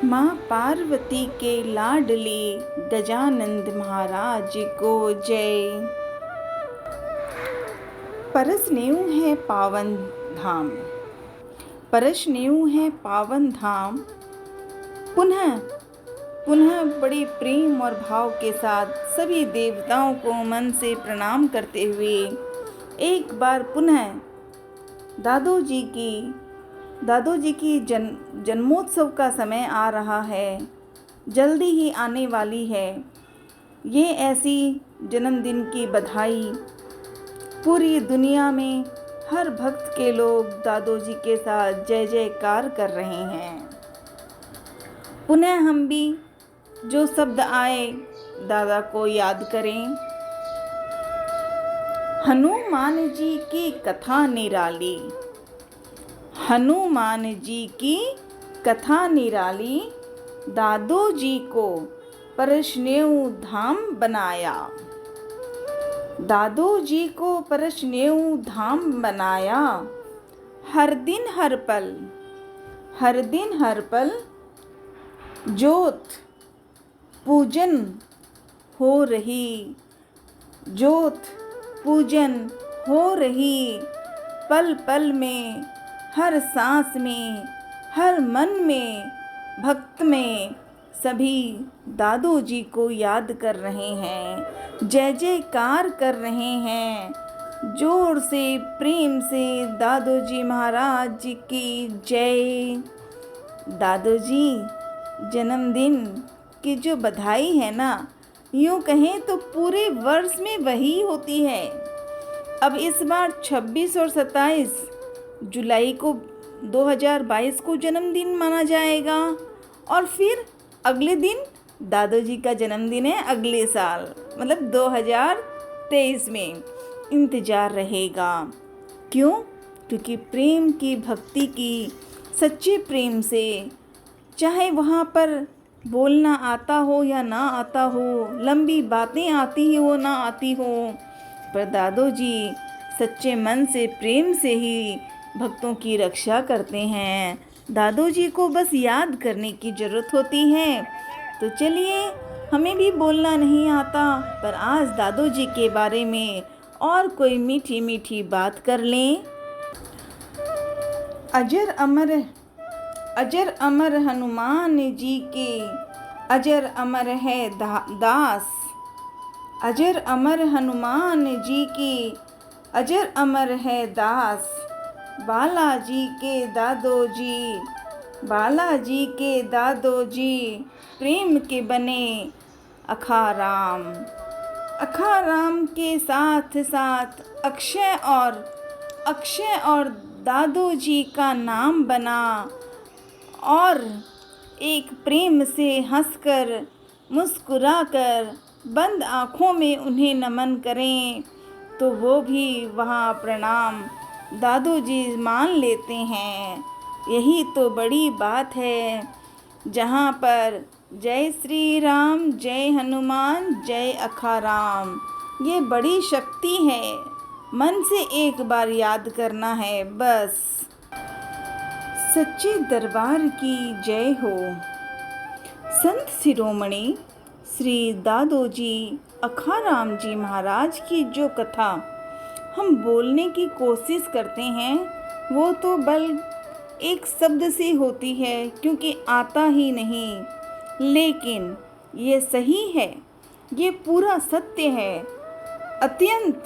माँ पार्वती के लाडले गजानंद महाराज को जय। परसनेऊ है पावन धाम, परसनेऊ है पावन धाम। पुनः पुनः बड़े प्रेम और भाव के साथ सभी देवताओं को मन से प्रणाम करते हुए एक बार पुनः दादू जी की जन्मोत्सव का समय आ रहा है, जल्दी ही आने वाली है। ये ऐसी जन्मदिन की बधाई पूरी दुनिया में हर भक्त के लोग दादू जी के साथ जय जयकार कर रहे हैं। पुनः हम भी जो शब्द आए दादा को याद करें। हनुमान जी की कथा निराली, हनुमान जी की कथा निराली, दादू जी को परसनेऊ धाम बनाया। दादू जी को परसनेऊ धाम बनाया। हर दिन हर पल ज्योत पूजन हो रही, ज्योत पूजन हो रही। पल पल में, हर सांस में, हर मन में, भक्त में सभी दादू जी को याद कर रहे हैं, जय जयकार कर रहे हैं। जोर से प्रेम से दादू जी महाराज जी की जय। दादू जी जन्मदिन की जो बधाई है ना, यूँ कहें तो पूरे वर्ष में वही होती है। अब इस बार 26 और 27 जुलाई को 2022 को जन्मदिन माना जाएगा और फिर अगले दिन दादू जी का जन्मदिन है, अगले साल मतलब 2023 में इंतज़ार रहेगा। क्यों? क्योंकि प्रेम की, भक्ति की, सच्चे प्रेम से, चाहे वहाँ पर बोलना आता हो या ना आता हो, लंबी बातें आती हो ना आती हो, पर दादू जी सच्चे मन से, प्रेम से ही भक्तों की रक्षा करते हैं। दादू जी को बस याद करने की ज़रूरत होती है। तो चलिए, हमें भी बोलना नहीं आता, पर आज दादू जी के बारे में और कोई मीठी मीठी बात कर लें। अजर अमर हनुमान जी के, अजर अमर है दास। अजर अमर हनुमान जी की, अजर अमर है दास। बालाजी के दादू जी, बालाजी के दादू जी प्रेम के बने अखाराम। अखाराम के साथ साथ अक्षय और दादू जी का नाम बना। और एक प्रेम से हंसकर, मुस्कुराकर, बंद आँखों में उन्हें नमन करें तो वो भी वहाँ प्रणाम दादू जी मान लेते हैं। यही तो बड़ी बात है, जहाँ पर जय श्री राम, जय हनुमान, जय अखाराम, ये बड़ी शक्ति है। मन से एक बार याद करना है बस। सच्चे दरबार की जय हो। संत शिरोमणि श्री दादू जी अखाराम जी महाराज की जो कथा हम बोलने की कोशिश करते हैं, वो तो बल एक शब्द से होती है, क्योंकि आता ही नहीं। लेकिन ये सही है, ये पूरा सत्य है। अत्यंत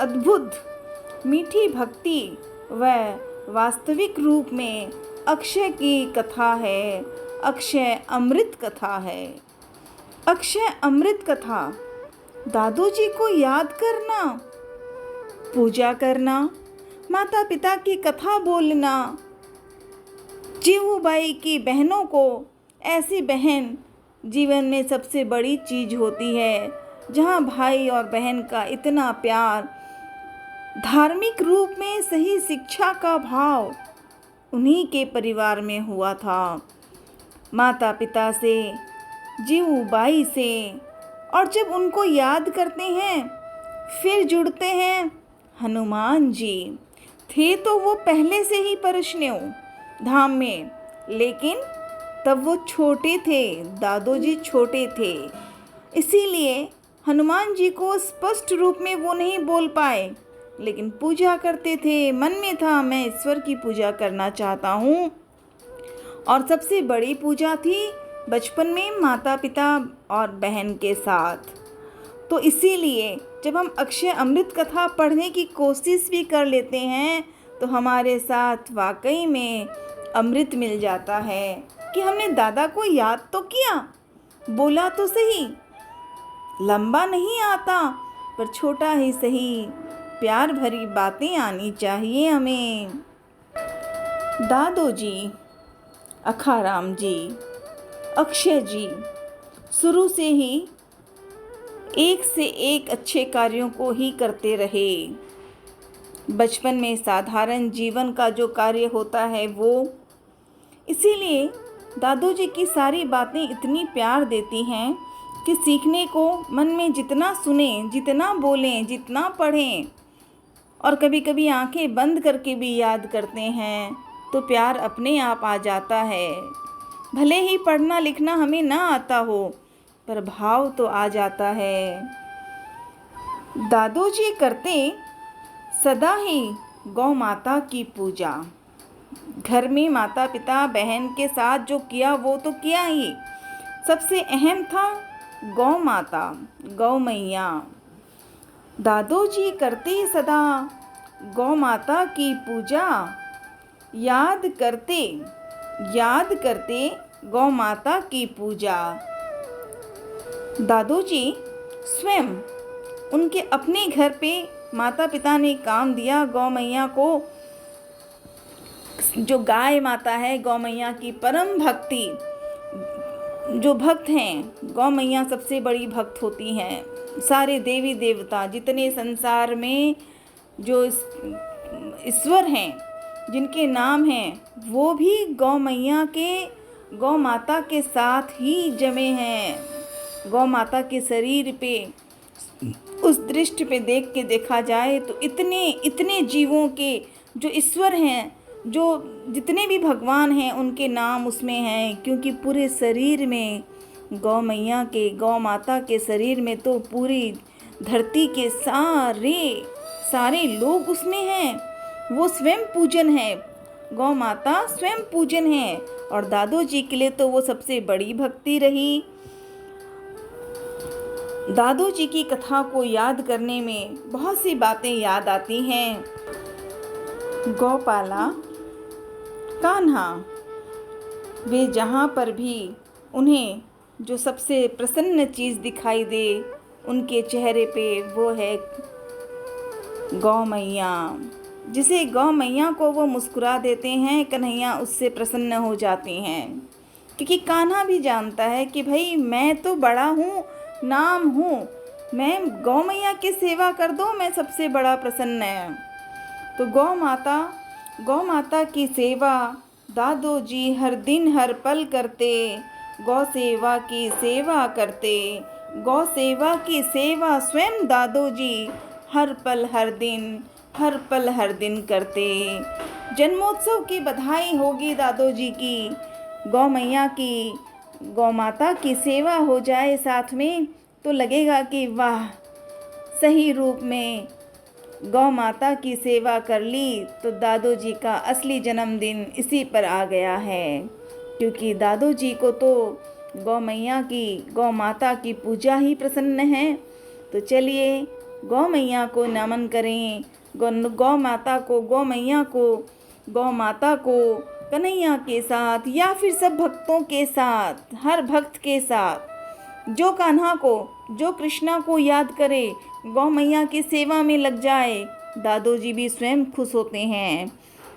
अद्भुत मीठी भक्ति व वास्तविक रूप में अक्षय की कथा है, अक्षय अमृत कथा है। अक्षय अमृत कथा, दादू जी को याद करना, पूजा करना, माता पिता की कथा बोलना, जीवूबाई की बहनों को, ऐसी बहन जीवन में सबसे बड़ी चीज़ होती है, जहाँ भाई और बहन का इतना प्यार, धार्मिक रूप में सही शिक्षा का भाव उन्हीं के परिवार में हुआ था। माता पिता से, जीवूबाई से, और जब उनको याद करते हैं फिर जुड़ते हैं हनुमान जी। थे तो वो पहले से ही परसनेऊ धाम में, लेकिन तब वो छोटे थे, दादोजी छोटे थे, इसीलिए हनुमान जी को स्पष्ट रूप में वो नहीं बोल पाए, लेकिन पूजा करते थे। मन में था मैं ईश्वर की पूजा करना चाहता हूँ। और सबसे बड़ी पूजा थी बचपन में माता पिता और बहन के साथ। तो इसीलिए जब हम अक्षय अमृत कथा पढ़ने की कोशिश भी कर लेते हैं तो हमारे साथ वाकई में अमृत मिल जाता है कि हमने दादा को याद तो किया, बोला तो सही, लंबा नहीं आता पर छोटा ही सही, प्यार भरी बातें आनी चाहिए हमें। दादोजी, अखाराम जी, अक्षय जी शुरू से ही एक से एक अच्छे कार्यों को ही करते रहे। बचपन में साधारण जीवन का जो कार्य होता है वो, इसीलिए दादोजी की सारी बातें इतनी प्यार देती हैं कि सीखने को मन में जितना सुने, जितना बोलें, जितना पढ़ें और कभी कभी आंखें बंद करके भी याद करते हैं तो प्यार अपने आप आ जाता है। भले ही पढ़ना लिखना हमें ना आता हो पर भाव तो आ जाता है। दादोजी करते सदा ही गौ माता की पूजा। घर में माता पिता बहन के साथ जो किया वो तो किया ही, सबसे अहम था गौ माता, गौ मैया। दादोजी करते सदा गौ माता की पूजा, याद करते गौ माता की पूजा। दादोजी स्वयं उनके अपने घर पे माता पिता ने काम दिया गौ मैया को। जो गाय माता है, गौ मैया की परम भक्ति, जो भक्त हैं, गौ मैया सबसे बड़ी भक्त होती हैं। सारे देवी देवता जितने संसार में जो ईश्वर हैं, जिनके नाम हैं, वो भी गौ मैया के, गौ माता के साथ ही जमे हैं। गौ माता के शरीर पे उस दृष्टि पे देख के देखा जाए तो इतने जीवों के जो ईश्वर हैं, जो जितने भी भगवान हैं उनके नाम उसमें हैं, क्योंकि पूरे शरीर में गौ मैया के, गौ माता के शरीर में तो पूरी धरती के सारे लोग उसमें हैं। वो स्वयं पूजन है, गौ माता स्वयं पूजन है। और दादोजी के लिए तो वो सबसे बड़ी भक्ति रही। दादोजी की कथा को याद करने में बहुत सी बातें याद आती हैं। गौपाला, कान्हा, वे जहाँ पर भी उन्हें जो सबसे प्रसन्न चीज़ दिखाई दे उनके चेहरे पे वो है गौ मैया। जिसे गौ मैया को वो मुस्कुरा देते हैं, कन्हैया उससे प्रसन्न हो जाती हैं। क्योंकि कान्हा भी जानता है कि भाई मैं तो बड़ा हूँ, नाम हूँ, मैं गौ मैया की सेवा कर दो, मैं सबसे बड़ा प्रसन्न है। तो गौ माता की सेवा दादोजी हर दिन हर पल करते, गौ सेवा की सेवा करते। गौ सेवा की सेवा स्वयं दादोजी हर पल हर दिन करते। जन्मोत्सव की बधाई होगी दादोजी की, गौ मैया की, गौ माता की सेवा हो जाए साथ में तो लगेगा कि वाह, सही रूप में गौ माता की सेवा कर ली तो दादोजी का असली जन्मदिन इसी पर आ गया है। क्योंकि दादोजी को तो गौ मैया की, गौ माता की पूजा ही प्रसन्न है। तो चलिए गौ मैया को नमन करें, गौ माता को, गौ मैया को, गौ माता को कन्हैया के साथ या फिर सब भक्तों के साथ, हर भक्त के साथ जो कान्हा को, जो कृष्णा को याद करे, गौ मैया की सेवा में लग जाए, दादोजी भी स्वयं खुश होते हैं।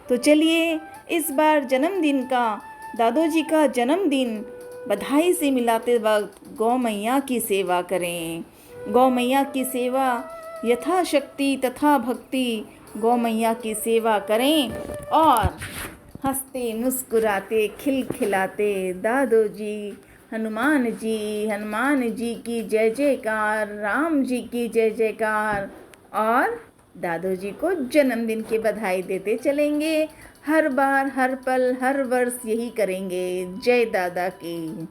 तो चलिए इस बार जन्मदिन का, दादोजी का जन्मदिन बधाई से मिलाते वक्त गौ मैया की सेवा करें। गौ मैया की सेवा यथाशक्ति तथा भक्ति गौ मैया की सेवा करें और हंसते मुस्कुराते खिलखिलाते दादोजी, हनुमान जी की जय जयकार, राम जी की जय जयकार और दादोजी को जन्मदिन की बधाई देते चलेंगे। हर बार, हर पल, हर वर्ष यही करेंगे। जय दादा की।